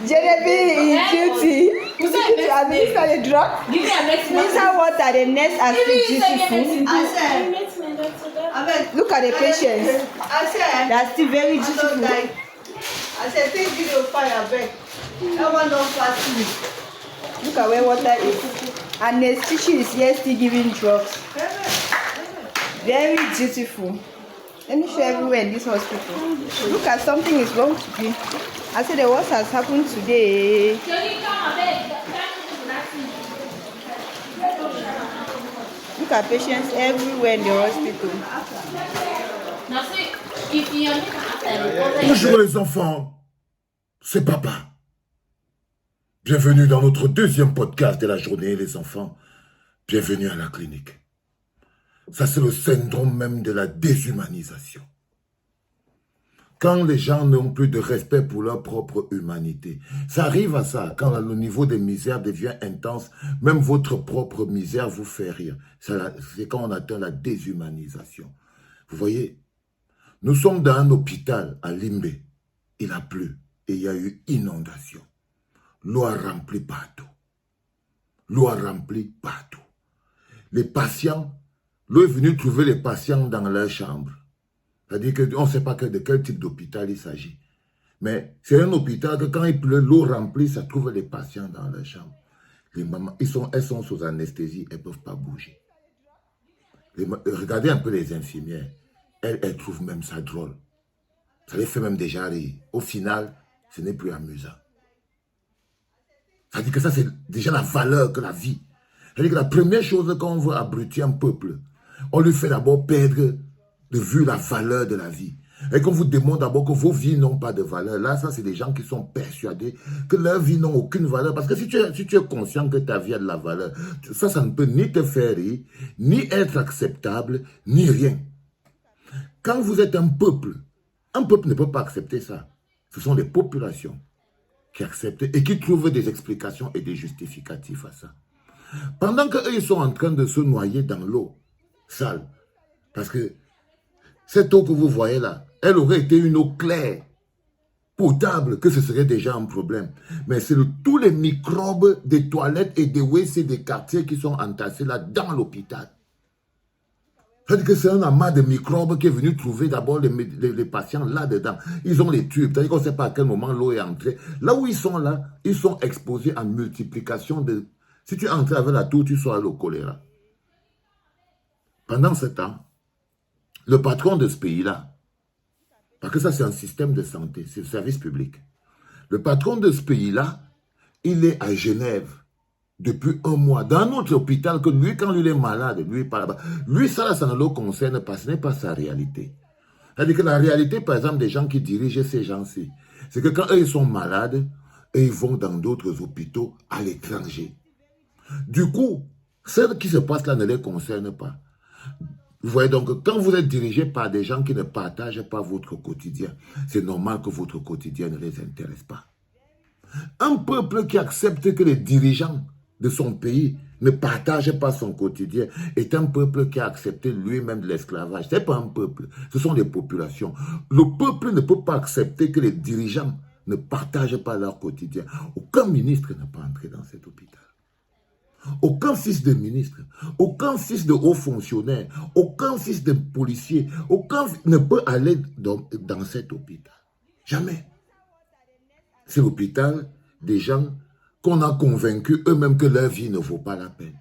Genevieve is duty. To administer the drug. Minister what are the next dutiful. Look at the patients. They are still very dutiful. I said, take video fire back. That one don't fast me. Look at where water is. And the teacher is here still giving drugs. Very dutiful. Let me show everywhere in this hospital. Look at something is wrong today. I said, what has happened today? Look at patients everywhere in the hospital. Bonjour les enfants, c'est papa. Bienvenue dans notre deuxième podcast de la journée, les enfants. Bienvenue à la clinique. Ça, c'est le syndrome même de la déshumanisation. Quand les gens n'ont plus de respect pour leur propre humanité. Ça arrive à ça, quand le niveau de misère devient intense, même votre propre misère vous fait rire. C'est quand on atteint la déshumanisation. Vous voyez, nous sommes dans un hôpital à Limbé. Il a plu et il y a eu inondation. L'eau a rempli partout. L'eau a rempli partout. Les patients, l'eau est venue trouver les patients dans leur chambre. C'est-à-dire qu'on ne sait pas de quel type d'hôpital il s'agit. Mais c'est un hôpital que quand il pleut, l'eau remplit, ça trouve les patients dans leur chambre. Les mamans, elles sont sous anesthésie, elles ne peuvent pas bouger. Regardez un peu les infirmières. Elles trouvent même ça drôle. Ça les fait même déjà rire. Au final, ce n'est plus amusant. Ça dit que ça, c'est déjà la valeur que la vie. Ça dit que la première chose qu'on veut abrutir un peuple, on lui fait d'abord perdre de vue la valeur de la vie. Et qu'on vous démontre d'abord que vos vies n'ont pas de valeur. Là, ça, c'est des gens qui sont persuadés que leur vie n'a aucune valeur. Parce que si tu es conscient que ta vie a de la valeur, ça ne peut ni te faire rire, ni être acceptable, ni rien. Quand vous êtes un peuple ne peut pas accepter ça. Ce sont les populations qui acceptent et qui trouvent des explications et des justificatifs à ça. Pendant qu'eux, ils sont en train de se noyer dans l'eau sale, parce que cette eau que vous voyez là, elle aurait été une eau claire, potable, que ce serait déjà un problème. Mais c'est tous les microbes des toilettes et des WC des quartiers qui sont entassés là dans l'hôpital. C'est-à-dire que c'est un amas de microbes qui est venu trouver d'abord les patients là-dedans. Ils ont les tubes, c'est-à-dire qu'on ne sait pas à quel moment l'eau est entrée. Là où ils sont exposés en multiplication de... Si tu entres avec la toux, tu sors le choléra. Pendant ce temps, le patron de ce pays-là, parce que ça c'est un système de santé, c'est le service public. Le patron de ce pays-là, il est à Genève depuis un mois, dans un autre hôpital que lui, quand lui il est malade, lui il part là-bas. Lui, ça ne le concerne pas, ce n'est pas sa réalité. C'est-à-dire que la réalité, par exemple, des gens qui dirigent ces gens-ci, c'est que quand eux ils sont malades, et ils vont dans d'autres hôpitaux à l'étranger. Du coup, ce qui se passe là ne les concerne pas. Vous voyez donc, quand vous êtes dirigé par des gens qui ne partagent pas votre quotidien, c'est normal que votre quotidien ne les intéresse pas. Un peuple qui accepte que les dirigeants de son pays ne partagent pas son quotidien est un peuple qui a accepté lui-même de l'esclavage. Ce n'est pas un peuple, ce sont des populations. Le peuple ne peut pas accepter que les dirigeants ne partagent pas leur quotidien. Aucun ministre n'est pas entré dans cet hôpital. Aucun fils de ministre, aucun fils de haut fonctionnaire, aucun fils de policier, aucun ne peut aller dans cet hôpital. Jamais. C'est l'hôpital des gens qu'on a convaincus eux-mêmes que leur vie ne vaut pas la peine.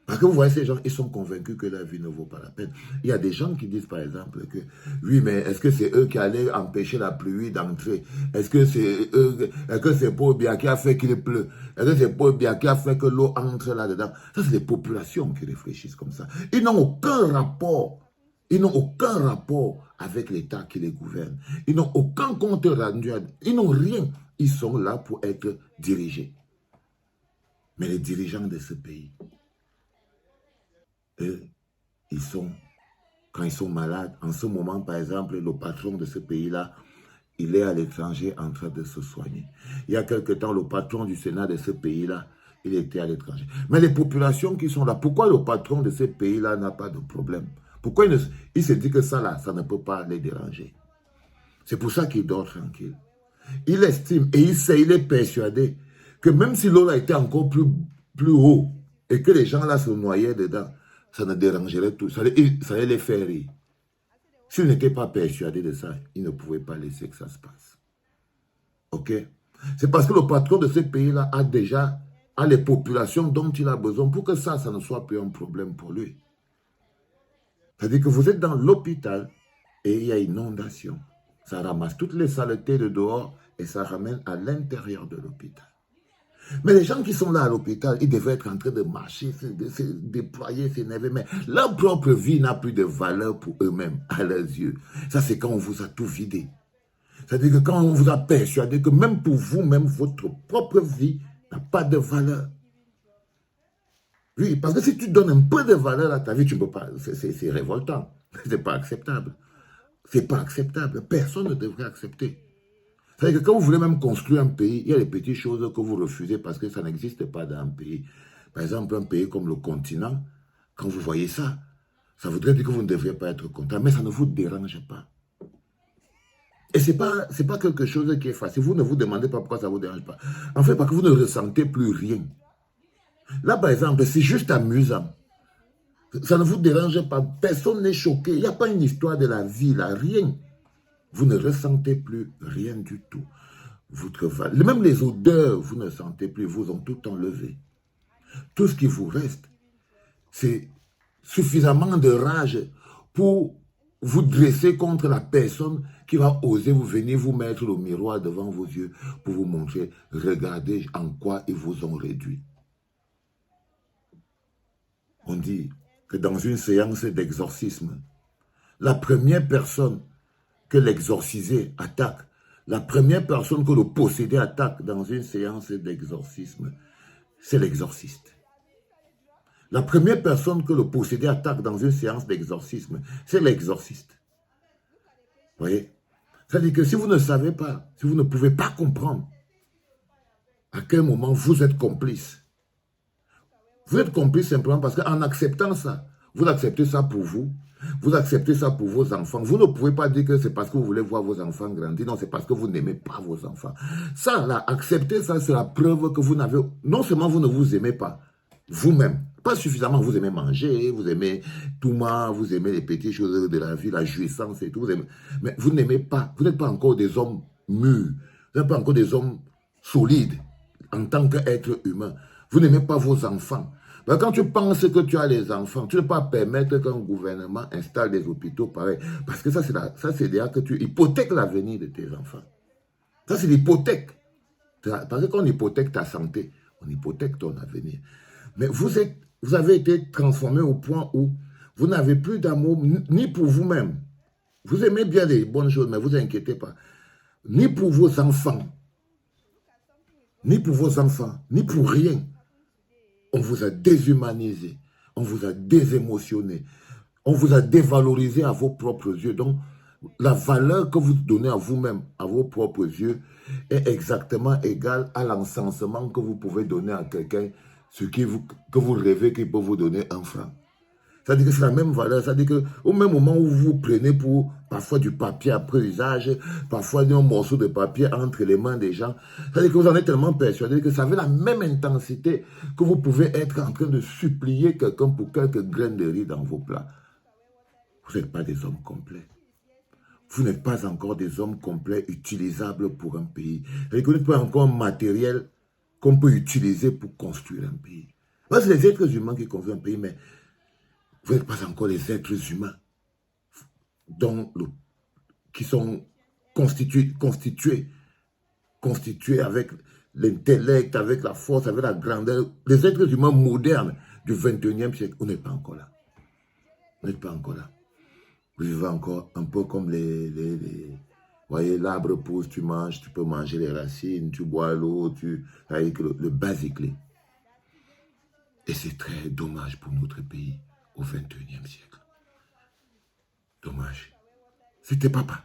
Parce que vous voyez, ces gens, ils sont convaincus que leur vie ne vaut pas la peine. Il y a des gens qui disent par exemple que, oui, mais est-ce que c'est eux qui allaient empêcher la pluie d'entrer? Est-ce que c'est eux, est-ce que c'est Paul Biya qui a fait qu'il pleut? Est-ce que c'est Paul Biya qui a fait que l'eau entre là-dedans? Ça, c'est les populations qui réfléchissent comme ça. Ils n'ont aucun rapport. Ils n'ont aucun rapport avec l'État qui les gouverne. Ils n'ont aucun compte rendu. Ils n'ont rien. Ils sont là pour être dirigés. Mais les dirigeants de ce pays, eux, quand ils sont malades, en ce moment, par exemple, le patron de ce pays-là, il est à l'étranger en train de se soigner. Il y a quelque temps, le patron du Sénat de ce pays-là, il était à l'étranger. Mais les populations qui sont là, pourquoi le patron de ce pays-là n'a pas de problème? Pourquoi il se dit que ça là, ça ne peut pas les déranger? C'est pour ça qu'il dort tranquille. il estime et il sait, il est persuadé que même si l'eau a été encore plus haut et que les gens là se noyaient dedans, ça ne dérangerait tout, ça allait les faire rire. S'il n'était pas persuadé de ça, il ne pouvait pas laisser que ça se passe. Ok? C'est parce que le patron de ce pays-là a les populations dont il a besoin pour que ça ne soit plus un problème pour lui. C'est-à-dire que vous êtes dans l'hôpital et il y a inondation. Ça ramasse toutes les saletés de dehors et ça ramène à l'intérieur de l'hôpital. Mais les gens qui sont là à l'hôpital, ils devraient être en train de marcher, se déployer, s'énerver. Mais leur propre vie n'a plus de valeur pour eux-mêmes, à leurs yeux. Ça, c'est quand on vous a tout vidé. C'est-à-dire que quand on vous a persuadé que même pour vous-même, votre propre vie n'a pas de valeur. Oui, parce que si tu donnes un peu de valeur à ta vie, tu ne peux pas. C'est révoltant. C'est pas acceptable. C'est pas acceptable. Personne ne devrait accepter. C'est-à-dire que quand vous voulez même construire un pays, il y a des petites choses que vous refusez parce que ça n'existe pas dans un pays. Par exemple, un pays comme le continent, quand vous voyez ça, ça voudrait dire que vous ne devriez pas être content, mais ça ne vous dérange pas. Et ce n'est pas quelque chose qui est facile. Vous ne vous demandez pas pourquoi ça ne vous dérange pas. En fait, parce que vous ne ressentez plus rien. Là, par exemple, c'est juste amusant. Ça ne vous dérange pas. Personne n'est choqué. Il n'y a pas une histoire de la vie, là, rien. Vous ne ressentez plus rien du tout. Même les odeurs, vous ne sentez plus, vous ont tout enlevé. Tout ce qui vous reste, c'est suffisamment de rage pour vous dresser contre la personne qui va oser vous venir vous mettre le miroir devant vos yeux pour vous montrer, regardez en quoi ils vous ont réduit. On dit que dans une séance d'exorcisme, la première personne que l'exorcisé attaque, la première personne que le possédé attaque dans une séance d'exorcisme, c'est l'exorciste. La première personne que le possédé attaque dans une séance d'exorcisme, c'est l'exorciste. Vous voyez? C'est-à-dire que si vous ne savez pas, si vous ne pouvez pas comprendre à quel moment vous êtes complice, vous êtes complice simplement parce qu'en acceptant ça, vous acceptez ça pour vous, vous acceptez ça pour vos enfants. Vous ne pouvez pas dire que c'est parce que vous voulez voir vos enfants grandir. Non, c'est parce que vous n'aimez pas vos enfants. Ça, là, accepter ça, c'est la preuve que vous n'avez... Non seulement vous ne vous aimez pas, vous-même. Pas suffisamment, vous aimez manger, vous aimez tout mal, vous aimez les petites choses de la vie, la jouissance et tout. Vous aimez, mais vous n'aimez pas, vous n'êtes pas encore des hommes mûrs. Vous n'êtes pas encore des hommes solides en tant qu'être humain. Vous n'aimez pas vos enfants. Mais quand tu penses que tu as les enfants, tu ne peux pas permettre qu'un gouvernement installe des hôpitaux pareils. Parce que ça, c'est déjà que tu hypothèques l'avenir de tes enfants. Ça, c'est l'hypothèque. Parce que quand on hypothèque ta santé, on hypothèque ton avenir. Mais vous avez été transformé au point où vous n'avez plus d'amour ni pour vous-même. Vous aimez bien les bonnes choses, mais vous inquiétez pas. Ni pour vos enfants. Ni pour vos enfants. Ni pour rien. On vous a déshumanisé, on vous a désémotionné, on vous a dévalorisé à vos propres yeux. Donc, la valeur que vous donnez à vous-même, à vos propres yeux, est exactement égale à l'encensement que vous pouvez donner à quelqu'un, que vous rêvez qu'il peut vous donner un franc. C'est-à-dire que c'est la même valeur. C'est-à-dire qu'au même moment où vous prenez pour parfois du papier après usage, parfois un morceau de papier entre les mains des gens, c'est-à-dire que vous en êtes tellement persuadé que ça avait la même intensité que vous pouvez être en train de supplier quelqu'un pour quelques graines de riz dans vos plats. Vous n'êtes pas des hommes complets. Vous n'êtes pas encore des hommes complets utilisables pour un pays. C'est-à-dire que vous n'êtes pas encore un matériel qu'on peut utiliser pour construire un pays. C'est les êtres humains qui construisent un pays, mais vous n'êtes pas encore les êtres humains qui sont constitués avec l'intellect, avec la force, avec la grandeur. Les êtres humains modernes du 21e siècle, on n'est pas encore là. On n'est pas encore là. Vous vivez encore un peu comme vous voyez, l'arbre pousse, tu manges, tu peux manger les racines, tu bois l'eau, avec le basique. Et c'est très dommage pour notre pays. Au 21e siècle. Dommage. C'était papa.